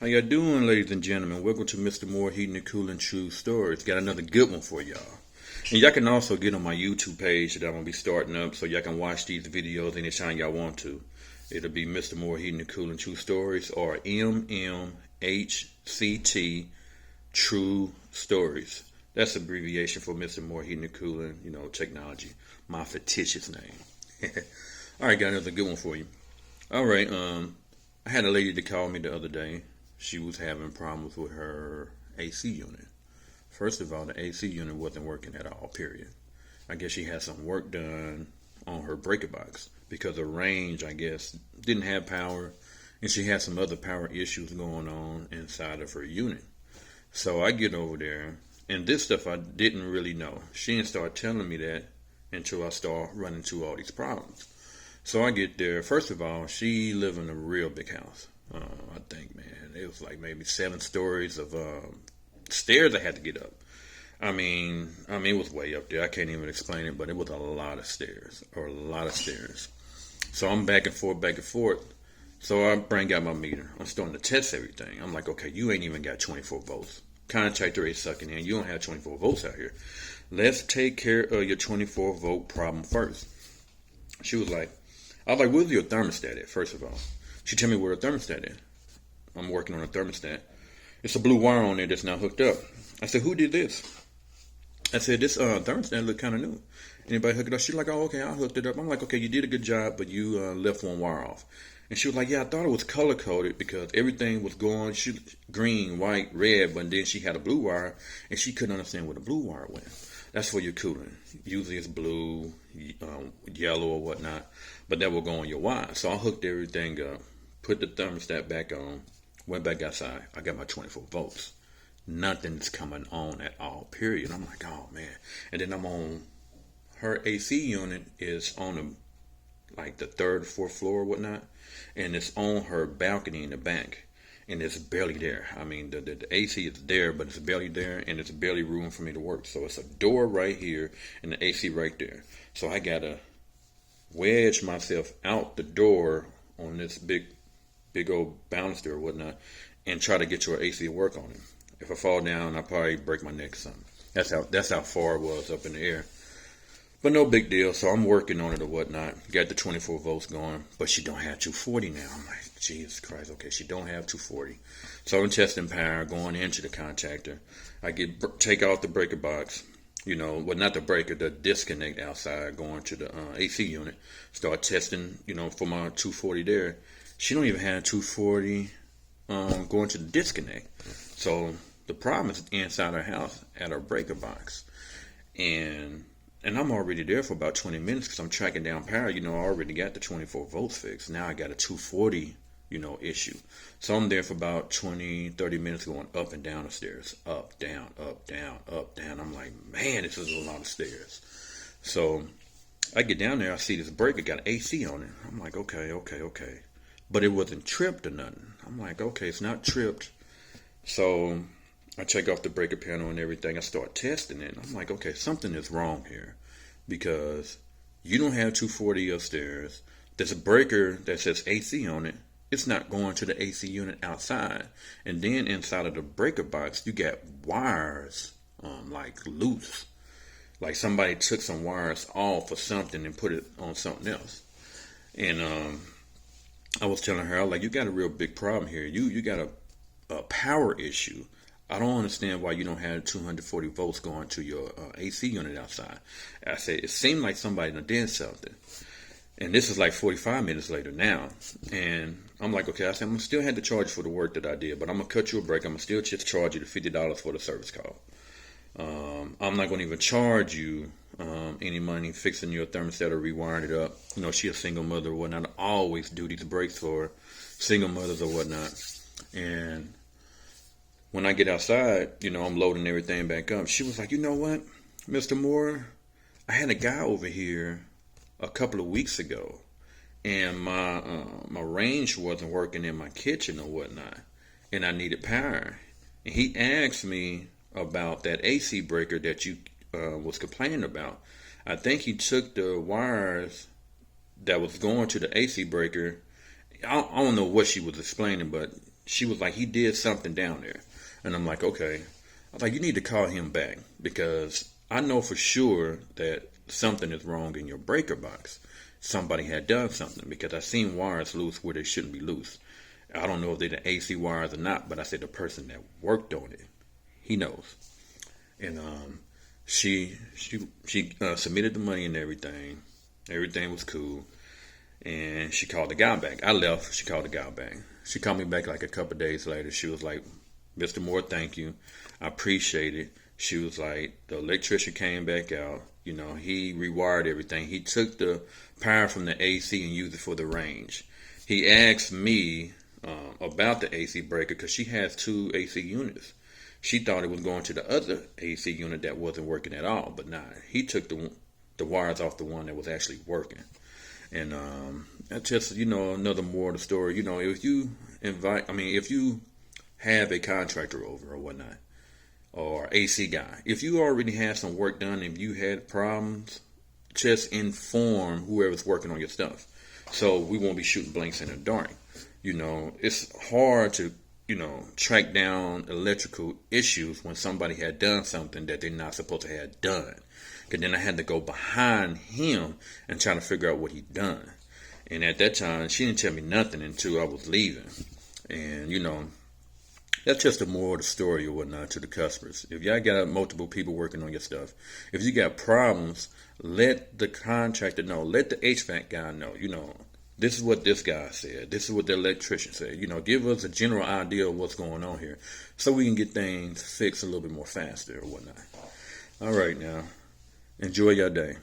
How y'all doing, ladies and gentlemen? Welcome to Mr. Moore Heating and Cooling True Stories. Got another good one for y'all. And y'all can also get on my YouTube page that I'm going to be starting up so y'all can watch these videos anytime y'all want to. It'll be Mr. Moore Heating and Cooling True Stories or mmhct True Stories. That's abbreviation for Mr. Moore Heating and Cooling, technology. My fictitious name. Alright, got another good one for you. Alright, I had a lady that called me the other day. She was having problems with her AC unit. First of all, the AC unit wasn't working at all, period. I guess she had some work done on her breaker box because the range, I guess, didn't have power, and she had some other power issues going on inside of her unit. So I get over there, and this stuff I didn't really know. She didn't start telling me that until I start running into all these problems. So I get there. First of all, she lived in a real big house. I think, man, it was like maybe 7 stories of stairs I had to get up. I mean, it was way up there. I can't even explain it, but it was a lot of stairs. So I'm back and forth. So I bring out my meter. I'm starting to test everything. I'm like, okay, you ain't even got 24 volts. Contactor ain't sucking in. You don't have 24 volts out here. Let's take care of your 24 volt problem first. She was like, I was like, where's your thermostat at, first of all? She told me where the thermostat is. I'm working on a thermostat. It's a blue wire on there that's not hooked up. I said, who did this? I said, this thermostat look kind of new. Anybody hook it up? She's like, oh, okay, I hooked it up. I'm like, okay, you did a good job, but you left one wire off. And she was like, yeah, I thought it was color-coded because everything was going green, white, red, but then she had a blue wire, and she couldn't understand where the blue wire went. That's for your cooling. Usually it's blue, yellow, or whatnot, but that will go on your wire. So I hooked everything up, put the thermostat back on, went back outside. I got my 24 volts. Nothing's coming on at all, period. I'm like, oh, man. And then I'm on, her AC unit is on like the 3rd or 4th floor or whatnot, and it's on her balcony in the back. And it's barely there. I mean, the AC is there, but it's barely there, and it's barely room for me to work. So it's a door right here, and the AC right there. So I gotta wedge myself out the door on this big old banister or whatnot, and try to get your AC to work on it. If I fall down, I'll probably break my neck or something. That's how far it was up in the air. But no big deal. So I'm working on it or whatnot. Got the 24 volts going, but she don't have 240 now. I'm like, Jesus Christ. Okay, she don't have 240. So I'm testing power, going into the contactor. I take out the breaker box. Well, not the breaker, the disconnect outside, going to the AC unit. Start testing, for my 240 there. She don't even have 240 going to the disconnect. So the problem is inside her house at her breaker box. And I'm already there for about 20 minutes because I'm tracking down power. I already got the 24 volts fixed. Now I got a 240, issue. So I'm there for about 20, 30 minutes going up and down the stairs. Up, down, up, down, up, down. I'm like, man, this is a lot of stairs. So I get down there. I see this breaker got AC on it. I'm like, okay. But it wasn't tripped or nothing. I'm like, okay, it's not tripped. So I check off the breaker panel and everything. I start testing it. I'm like, okay, something is wrong here because you don't have 240 upstairs. There's a breaker that says AC on it. It's not going to the AC unit outside. And then inside of the breaker box, you got wires like loose. Like somebody took some wires off or something and put it on something else. And I was telling her, I was like, you got a real big problem here. You got a power issue. I don't understand why you don't have 240 volts going to your AC unit outside. I said, it seemed like somebody did something. And this is like 45 minutes later now. And I'm like, okay, I said, I'm going to still have to charge you for the work that I did, but I'm going to cut you a break. I'm going to still just charge you the $50 for the service call. I'm not going to even charge you any money fixing your thermostat or rewiring it up. She a single mother or whatnot. I always do these breaks for single mothers or whatnot. And when I get outside, I'm loading everything back up. She was like, you know what, Mr. Moore? I had a guy over here a couple of weeks ago, and my range wasn't working in my kitchen or whatnot, and I needed power. And he asked me about that AC breaker that you was complaining about. I think he took the wires that was going to the AC breaker. I don't know what she was explaining, but she was like, he did something down there. And I'm like, okay. I was like, you need to call him back because I know for sure that something is wrong in your breaker box. Somebody had done something because I seen wires loose where they shouldn't be loose. I don't know if they're the AC wires or not, but I said the person that worked on it, he knows. And she submitted the money and everything. Everything was cool. And she called the guy back. I left. She called the guy back. She called me back like a couple of days later. She was like, Mr. Moore, thank you. I appreciate it. She was like, the electrician came back out. You know, he rewired everything. He took the power from the AC and used it for the range. He asked me about the AC breaker because she has two AC units. She thought it was going to the other AC unit that wasn't working at all, but nah, he took the wires off the one that was actually working. And that's just, another more of the story. If you if you have a contractor over or whatnot, or AC guy, if you already had some work done and you had problems, just inform whoever's working on your stuff. So we won't be shooting blanks in the dark. It's hard to, track down electrical issues when somebody had done something that they're not supposed to have done. Because then I had to go behind him and try to figure out what he done. And at that time, she didn't tell me nothing until I was leaving. And, that's just a moral of the story or whatnot to the customers. If y'all got multiple people working on your stuff, if you got problems, let the contractor know. Let the HVAC guy know. This is what this guy said. This is what the electrician said. Give us a general idea of what's going on here so we can get things fixed a little bit more faster or whatnot. All right, now. Enjoy your day.